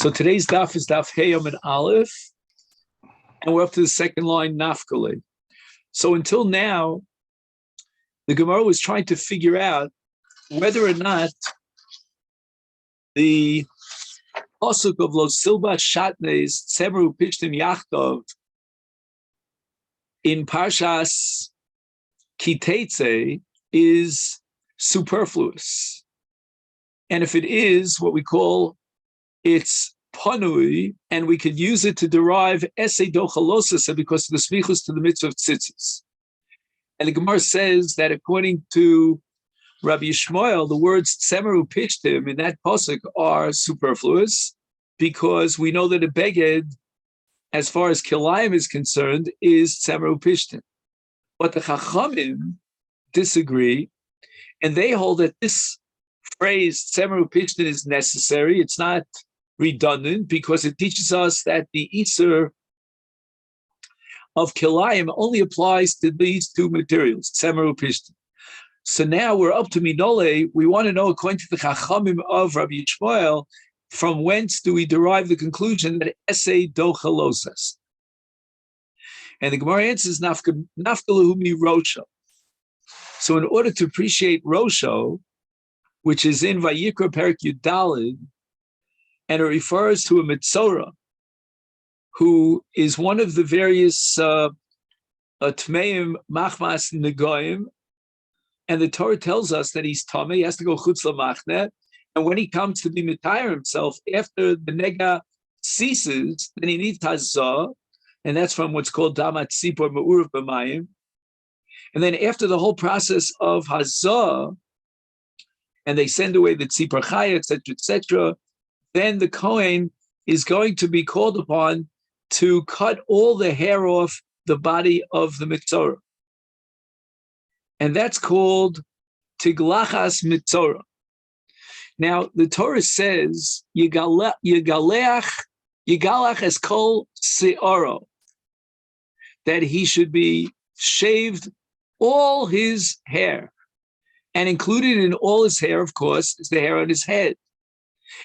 So today's daf is daf Heyam and Aleph, and we're up to the second line, Nafkale. So until now, the Gemara was trying to figure out whether or not the pasuk of Lo Silba Shatnes Tzemru Pishtim Yachtov in Parshas Kitetze is superfluous. And if it is what we call it's panui, and we could use it to derive esei dochalosasa because of the smichus to the mitzvah of tzitzis. And the Gemara says that according to Rabbi Yishmael, the words tzemeru pishtim in that pasuk are superfluous because we know that a beged, as far as kilayim is concerned, is tzemeru pishtim. But the Chachamim disagree, and they hold that this phrase tzemeru pishtim is necessary. It's not redundant because it teaches us that the Isur of Kilayim only applies to these two materials, Tzemeru Pishtim. So now we're up to Minole. We want to know, according to the Chachamim of Rabbi Yishmael, from whence do we derive the conclusion that Esei Dochalosas? And the Gemara answers, Nafkalahu mi Rosho. So in order to appreciate Rosho, which is in Vayikra Perik Yudalid, and it refers to a Mitzorah, who is one of the various Tmeim Machmas Negoim, and the Torah tells us that he's Tameh, he has to go Chutz LaMachne, and when he comes to be Mitayr himself, after the Nega ceases, then he needs Hazah, and that's from what's called Damat Tzipor Me'urav B'mayim, and then after the whole process of Hazah, and they send away the Tzipor Chaya, etc., then the Kohen is going to be called upon to cut all the hair off the body of the Mitzorah. And that's called Tiglachas Mitzorah. Now, the Torah says, Yigalach es kol se'oro, that he should be shaved all his hair. And included in all his hair, of course, is the hair on his head.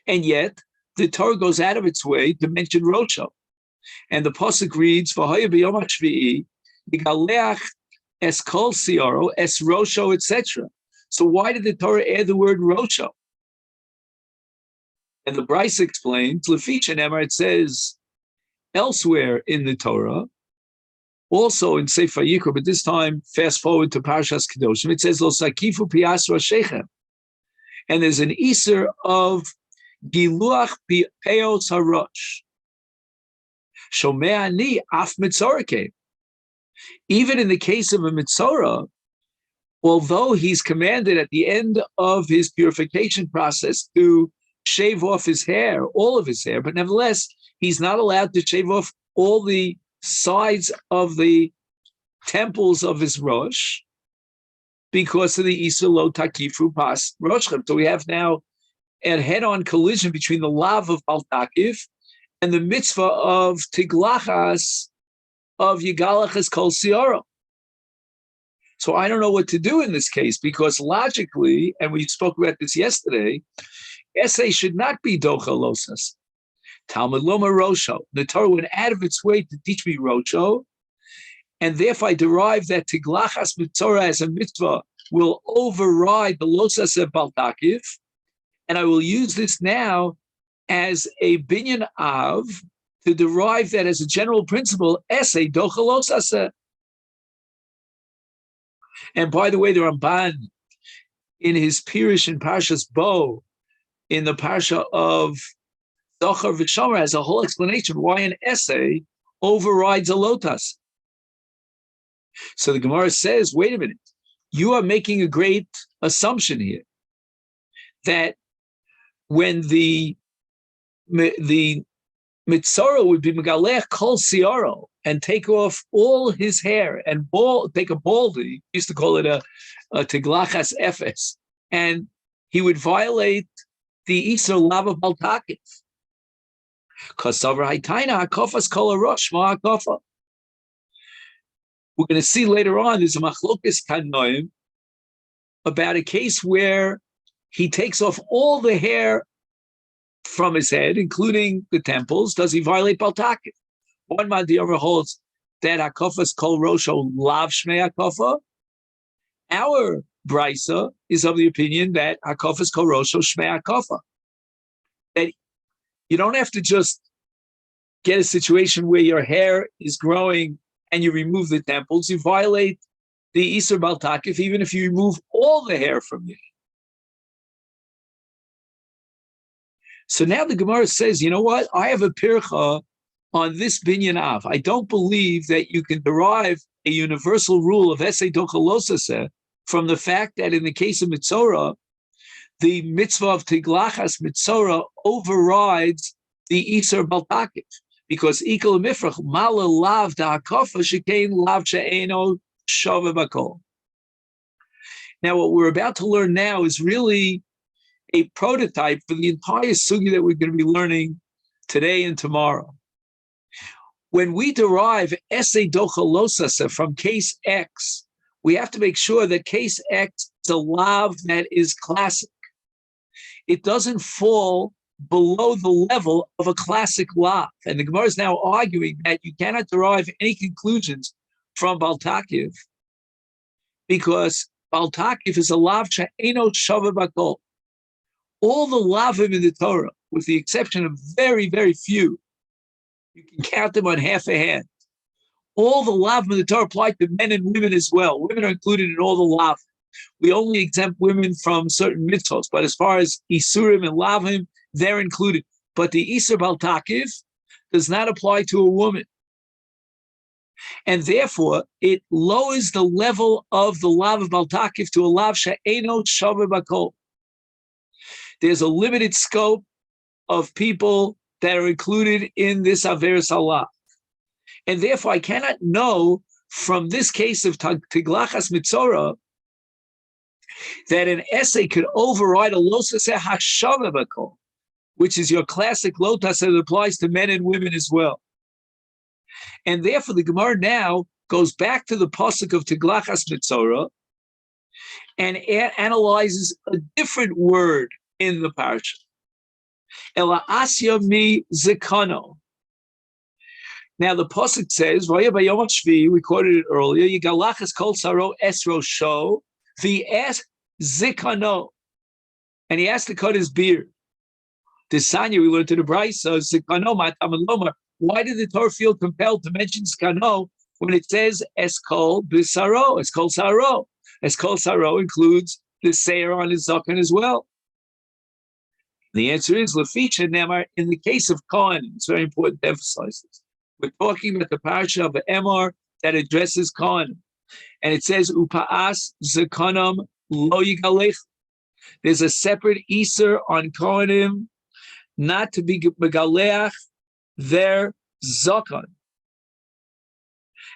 And yet, the Torah goes out of its way to mention Rosho. And the Pasuk reads, V'hoya b'yom ha'shvi'i, Yigaleach es kol sioro, es Rosho, etc. So why did the Torah add the word Rosho? And the Bryce explains, Leficha Nemar, it says elsewhere in the Torah, also in Sefer Yikra, but this time, fast forward to Parshas Kedoshim, it says, Lo sakifu pias roshechem. And there's an Isur of Giluach Peos Harosh. Shomeani Af Mitzorah came. Even in the case of a Mitzorah, although he's commanded at the end of his purification process to shave off his hair, all of his hair, but nevertheless, he's not allowed to shave off all the sides of the temples of his Rosh because of the Isur Lo Takifu Pas Roshchem. So we have now a head-on collision between the lav of Baltakif and the mitzvah of Tiglachas of Yigalachas Kol Sioro. So I don't know what to do in this case because logically, and we spoke about this yesterday, essay should not be Dochalosas. Talmud Loma Rosho. The Torah went out of its way to teach me Rosho, and therefore I derive that Tiglachas Mitzorah as a mitzvah will override the Losas of Baltakif. And I will use this now as a binyan av to derive that as a general principle, essay dochalos asa. And by the way, the Ramban, in his Pirish in Parshas Bo, in the Parsha of Zohar V'Shomer, has a whole explanation why an essay overrides a lotas. So the Gemara says, wait a minute, you are making a great assumption here, that when the Mitzorah would be Megalech Kol Sioro and take off all his hair and take a baldy, used to call it a Tiglachas Efes, and he would violate the Isur Lava Baltakif. Kasavar Haitaina Hakofas Kol Arosh Ma Hakofa. We're going to see later on, there's a Machlokes Tanoim about a case where he takes off all the hair from his head, including the temples, does he violate Baltakif? One Madiyama holds that Hakofas Kol Rosho Lav Shmei Hakofa. Our Brisa is of the opinion that Hakofas Kol Rosho Shmei Hakofa. That you don't have to just get a situation where your hair is growing and you remove the temples. You violate the Isur Baltakif even if you remove all the hair from you. So now the Gemara says, you know what? I have a pircha on this binyan av. I don't believe that you can derive a universal rule of Esei Dochalosase from the fact that in the case of Mitzorah, the mitzvah of Tiglachas Mitzorah overrides the Isur Baltakif. Because Ikal Mifrach, Mala Lav Da'akofa, Shekain Lav She'eno Shava Bakol. Now, what we're about to learn now is really a prototype for the entire sugi that we're going to be learning today and tomorrow. When we derive Esei Dochalosase from case X, we have to make sure that case X is a lav that is classic. It doesn't fall below the level of a classic lav. And the Gemara is now arguing that you cannot derive any conclusions from Baltakif because Baltakif is a lav she'eno shava bakol. All the lavim in the Torah, with the exception of very, very few, you can count them on half a hand. All the lavim in the Torah apply to men and women as well. Women are included in all the lavim. We only exempt women from certain mitzvahs, but as far as isurim and lavim, they're included. But the Isur Baltakif does not apply to a woman. And therefore, it lowers the level of the lav of Baltakif to a lav she'eno shava bakol. There's a limited scope of people that are included in this Averis Allah. And therefore, I cannot know from this case of Tiglachas Mitzorah that an essay could override a losase hashava bakol, which is your classic lotas that applies to men and women as well. And therefore, the Gemara now goes back to the pasuk of Tiglachas Mitzorah and analyzes a different word in the parsha. Ela asya mi zikano. Now the pasuk says, "Vaya b'yom shvi." We quoted it earlier. Yigalachas kol saro esro sho v'es zikano, and he has to cut his beard. This Sanya we learned to the Brisa zikano matam lomar. Why did the Torah feel compelled to mention zikano when it says eskol b'saro? Eskol saro. Eskol saro includes the seir on his zaken as well. The answer is Laficha Nemar in the case of Kohen. It's very important to emphasize this. We're talking about the parasha of Emor that addresses Kohen. And it says, Upa'as Zakonam lo yigalech. There's a separate Easter on Kohanim not to be megaleach their Zakon.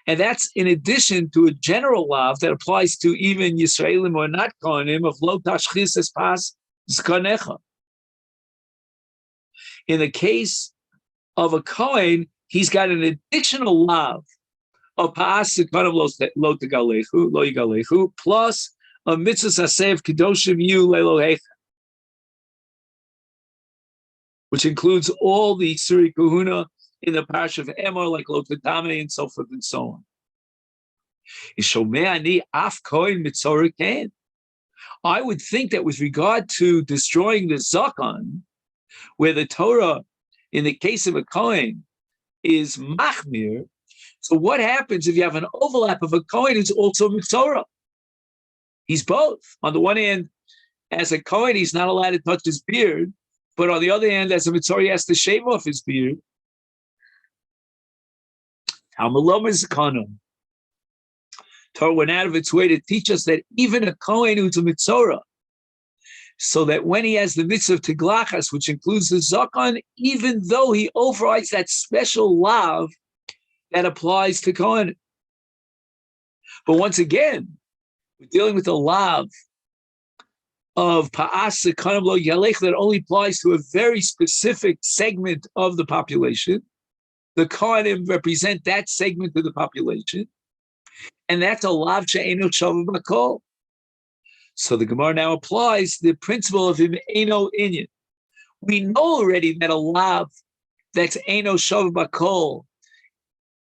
And that's in addition to a general law that applies to even Yisraelim or not Kohanim of lo tashchis es pas zkanecha. In the case of a Kohen, he's got an additional lav of pa'as zkanev lo yigalechu plus a mitzvah sasev kedoshim yu lelohecha, which includes all the Suri Kahuna in the parish of Emor, like Lo Tadame and so forth and so on. I would think that with regard to destroying the Zakon, where the Torah, in the case of a Kohen, is Machmir, so what happens if you have an overlap of a Kohen who's also Mitzorah? He's both. On the one hand, as a Kohen, he's not allowed to touch his beard, but on the other hand, as a Mitzorah, he has to shave off his beard. Torah went out of its way to teach us that even a Kohen who's a Mitzorah, so that when he has the mitzvah of Tiglachas, which includes the Zakon, even though he overrides that special lav that applies to Kohen. But once again, we're dealing with a lav of Pa'as Zekanim Lo Yalech that only applies to a very specific segment of the population. The Kohanim represent that segment of the population, and that's a lav she'eno shava bakol. So the Gemara now applies the principle of him eno inyan. We know already that a lav that's Eino Shav Bakol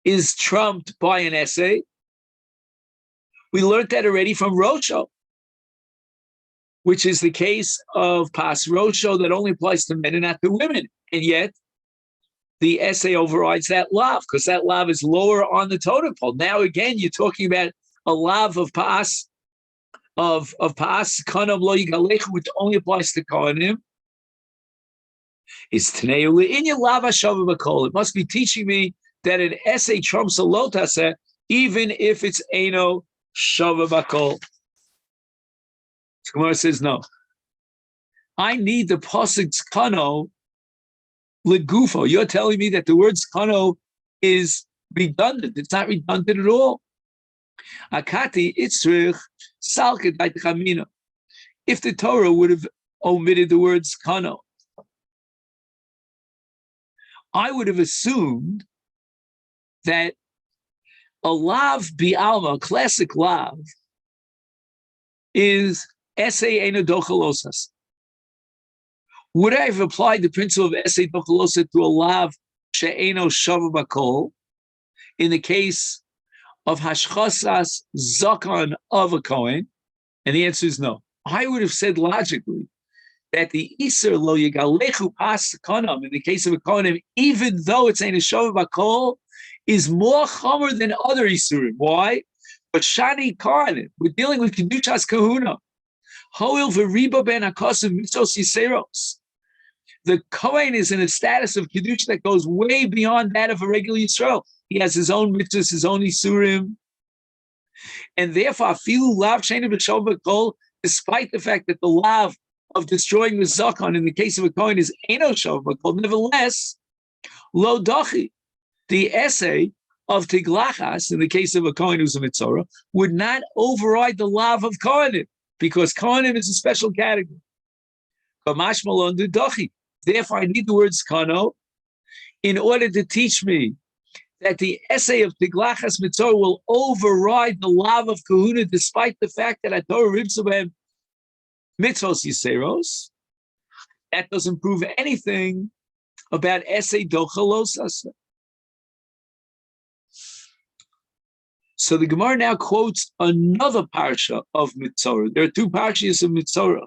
is trumped by an essay. We learned that already from Rosho, which is the case of Pas Rosho that only applies to men and not to women. And yet, the essay overrides that lav because that lav is lower on the totem pole. Now, again, you're talking about a lav of Pas, of Pas Kanam Lo Yigalechu, which only applies to Kohanim. It's Tnei U'Le'inya Lav HaShav Bakol. It must be teaching me that an essay trumps a lotase, even if it's Eino Shav Bakol. Gemara says no. I need the pasuk's kano legufo. You're telling me that the word kano is redundant. It's not redundant at all. Akati itzrich salket chamina. If the Torah would have omitted the words kano, I would have assumed that a lav bi'alma, classic lav, is essay eino dochalosas. Would I have applied the principle of essay dochalosa to a lav she'eino shav bakol in the case of hashchasas zakon of a Kohen? And the answer is no. I would have said logically that the iser lo yigalechu pas konam in the case of a Kohen, even though it's eino shav bakol, is more chomer than other isurim. Why? But shani Kohen, we're dealing with kedushas kahuna. Hoil v'riba ben hakosav mitzvos yiseros. The Kohen is in a status of kedusha that goes way beyond that of a regular Yisrael. He has his own mitzvahs, his own isurim, and therefore afilu lav she'eino b'shav bakol, despite the fact that the lav of destroying the zakon in the case of a Kohen is eino shav bakol, nevertheless, lo dachi, the essay of tiglachas in the case of a Kohen who's a mitzorah would not override the lav of Kohanim, because Kohanim is a special category. Kamash malon du dachi. Therefore, I need the words kano in order to teach me that the essay of tiglachas mitzorah will override the lav of kahuna, despite the fact that Torah ribs about mitzvos yiseros. That doesn't prove anything about essay dochalosas. So the Gemara now quotes another parsha of Mitzorah. There are two parshas of Mitzorah.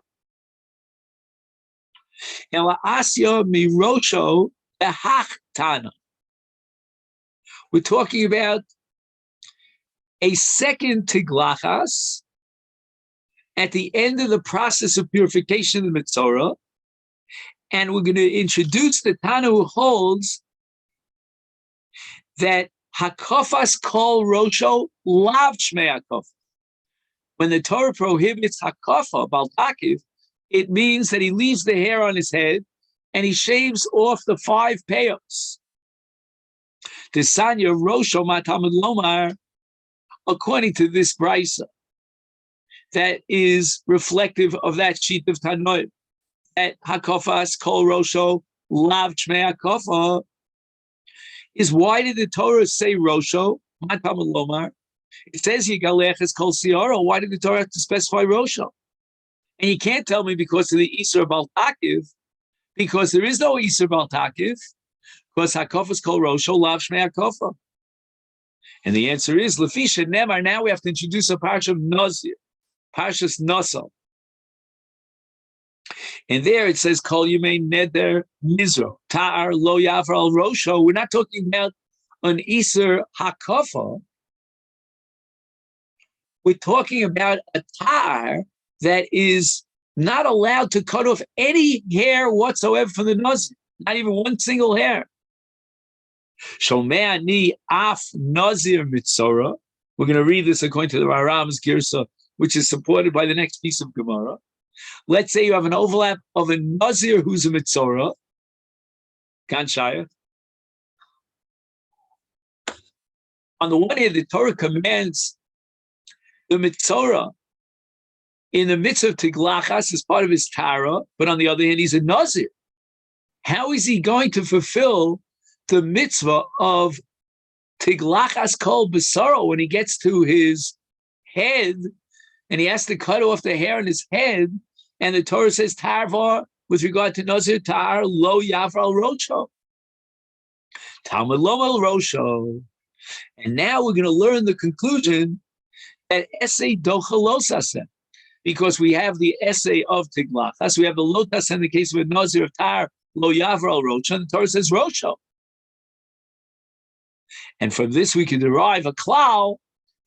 Asya mirosho behachtana. We're talking about a second tiglachas at the end of the process of purification of the Mitzorah, and we're going to introduce the Tana who holds that hakafas kol rosho lav shmei hakafa. When the Torah prohibits hakafa baltakiv, it means that he leaves the hair on his head and he shaves off the 5 payos. The Sanya rosho matamid lomar, according to this brisa, that is reflective of that sheet of Tanoim, that hakafas kol rosho lav shmei hakafa. Is why did the Torah say Rosho? It says Yigalech is Kol Siara. Why did the Torah have to specify Rosho? And you can't tell me because of the Isur Baltakiv, because there is no Isur Baltakiv, because Hakaf is Kol Rosho, Lav Shmei Hakafa. And the answer is Lefisha Nemar. Now we have to introduce a parsha of Nazir, Parshas Nasal. And there it says, Kol Yemei Neder Mizro, Ta'ar Lo Yavra Al Rosho. We're not talking about an Iser Hakafa. We're talking about a Ta'ar that is not allowed to cut off any hair whatsoever from the Nazir, not even one single hair. Shomei Ani Af Nazir Mitzorah. We're going to read this according to the Maram's Girsa, which is supported by the next piece of Gemara. Let's say you have an overlap of a Nazir who's a Mitzorah. Ganshaya. On the one hand, the Torah commands the Mitzorah in the mitzvah of Tiglachas as part of his Tara, but on the other hand, he's a Nazir. How is he going to fulfill the mitzvah of Tiglachas Kol Basaro when he gets to his head and he has to cut off the hair on his head? And the Torah says, Tarvar with regard to Nazir Tar Lo Yavral Rocho. Talmud Lo Rosho. And now we're going to learn the conclusion that essay Docha Losase, because we have the essay of Tiglachas, we have the Lotas in the case of a Nazir of Tar Lo Yavral Rocho, and the Torah says Rosho. And from this we can derive a klal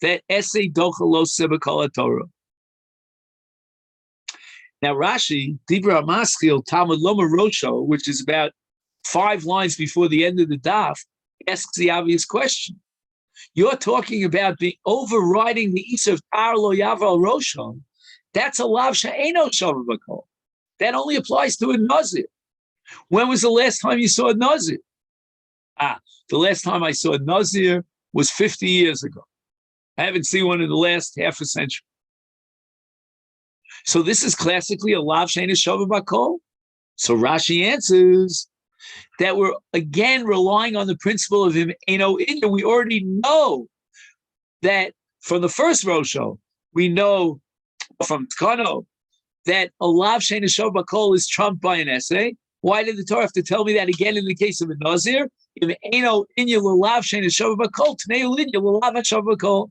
that essay Docha Losase B'Kol Torah. Now Rashi, Dibra Maskil, Talmud Loma Rosho, which is about 5 lines before the end of the daf, asks the obvious question. You're talking about overriding the Isa of Tar Lo Yaval Rosho. That's a lav she'eno shavu b'kol. That only applies to a Nazir. When was the last time you saw a Nazir? The last time I saw a Nazir was 50 years ago. I haven't seen one in the last half a century. So this is classically a lav she'eno shavu b'kol. So Rashi answers that we're again relying on the principle of him eno inya. We already know that from the first Rosho, we know from Tkano that a lav she'eno shavu b'kol is trumped by an essay. Why did the Torah have to tell me that again in the case of a Nazir? If eno inya l'lav she'eno shavu b'kol, tnei ulinya l'lav shavu b'kol.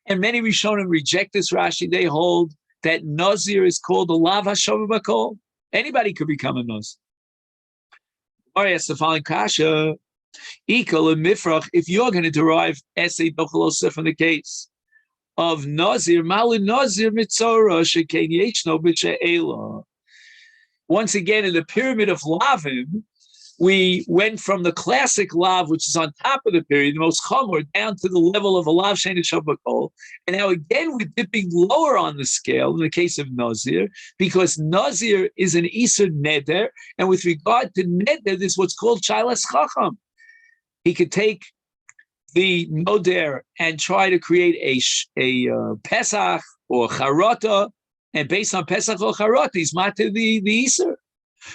And many Rishonim reject this Rashi. They hold that Nazir is called a lav shavu b'kol. Anybody could become a Nazir. Yes, the following kasha, equal and mifrach, if you're going to derive essay dochalosa from the case of Nazir, malin Nazir mitzora shekain yeshno b'she'ela. Once again, in the pyramid of lavim, we went from the classic lav, which is on top of the pyramid, the most chamor, down to the level of a lav she'eno shavu b'kol. And now again, we're dipping lower on the scale in the case of Nazir, because Nazir is an Isur Neder, and with regard to Neder, there's what's called Shailas Chacham. He could take the Noder and try to create a Pesach or Charata, and based on Pesach or Charata, he's matir the Isur.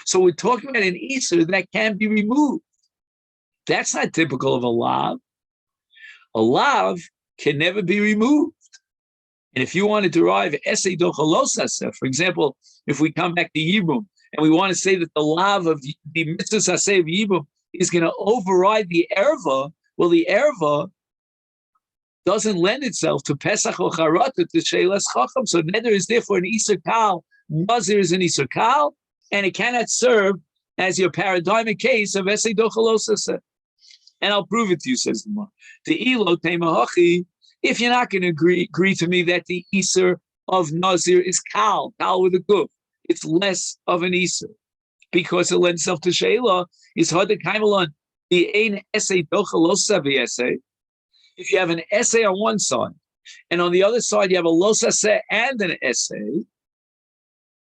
So we're talking about an Isur that can be removed. That's not typical of a lav. A lav can never be removed. And if you want to derive essay dochalosase, for example, if we come back to Yibum and we want to say that the lav of the mitzvah saseh of Yibum is going to override the erva, well, the erva doesn't lend itself to Pesach or Charata to Sheilas Chacham. So Neder is therefore an Isur Kal, Nazir is an Isur Kal, and it cannot serve as your paradigmic case of essay dochalosase. And I'll prove it to you, says the Gemara. The ilo teimahachi, if you're not going to agree to me that the Isur of Nazir is kal with a guf, it's less of an Isur, because it lends itself to Sheila, is hard to kaimalon, the ein essay dochalosase v'essay. If you have an essay on one side, and on the other side you have a losase and an essay,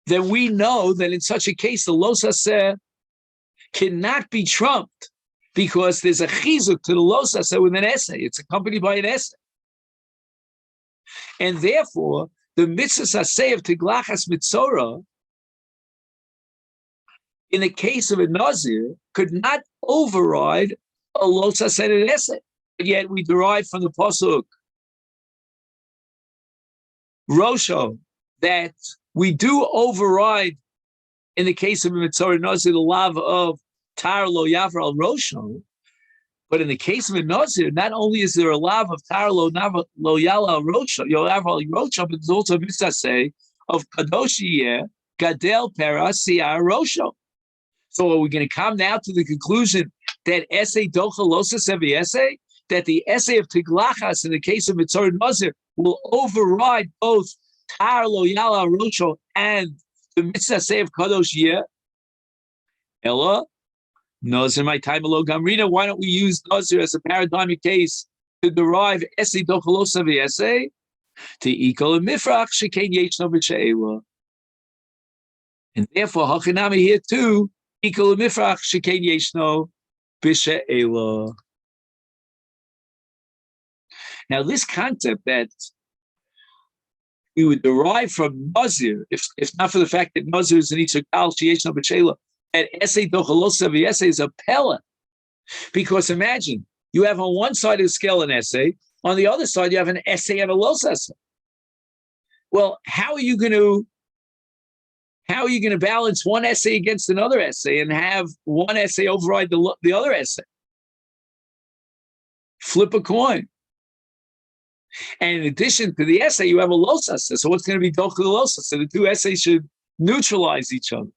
then we know that in such a case, the losase cannot be trumped, because there's a chizuk to the losase with an essay. It's accompanied by an essay. And therefore, the mitzvah saseh of tiglachas mitzora, in the case of a Nazir, could not override a losase and an essay. And yet we derive from the pasuk Rosho that we do override, in the case of a Mitzorah Nazir, the lav of Tar Lo Yavral Rosho, but in the case of a Nazir, not only is there a lav of Tar Lo Yavral Rosho, but there's also a mitzvah of Kadosh Yeh Gadel Pera Siar Rosho. So are we going to come now to the conclusion that essay dochalosas every essay, that the essay of Tiglachas in the case of Mitzorah Nazir will override both Tar Lo Yala Rosho and the mitzvah say of Kadosh Yeh? Ella, Nazir my time alo gamrina. Why don't we use Nazir as a paradigmic case to derive essay dochalosas every essay to equal mifrach shekain yeshno b'she'ela? And therefore, hachinami here too, equal mifrach shekain yeshno b'she'ela. Now, this concept that we would derive from Nazir, if not for the fact that Nazir is an Isur Kal Sheyeshno B'Sheila, that essay dochalosas v'essay is a pella. Because imagine, you have on one side of the scale an essay, on the other side you have an essay and a los essay. Well, how are you going to How are you going to balance one essay against another essay and have one essay override the other essay? Flip a coin. And in addition to the essay, you have a losas. So what's going to be dochel losas? So the two essays should neutralize each other.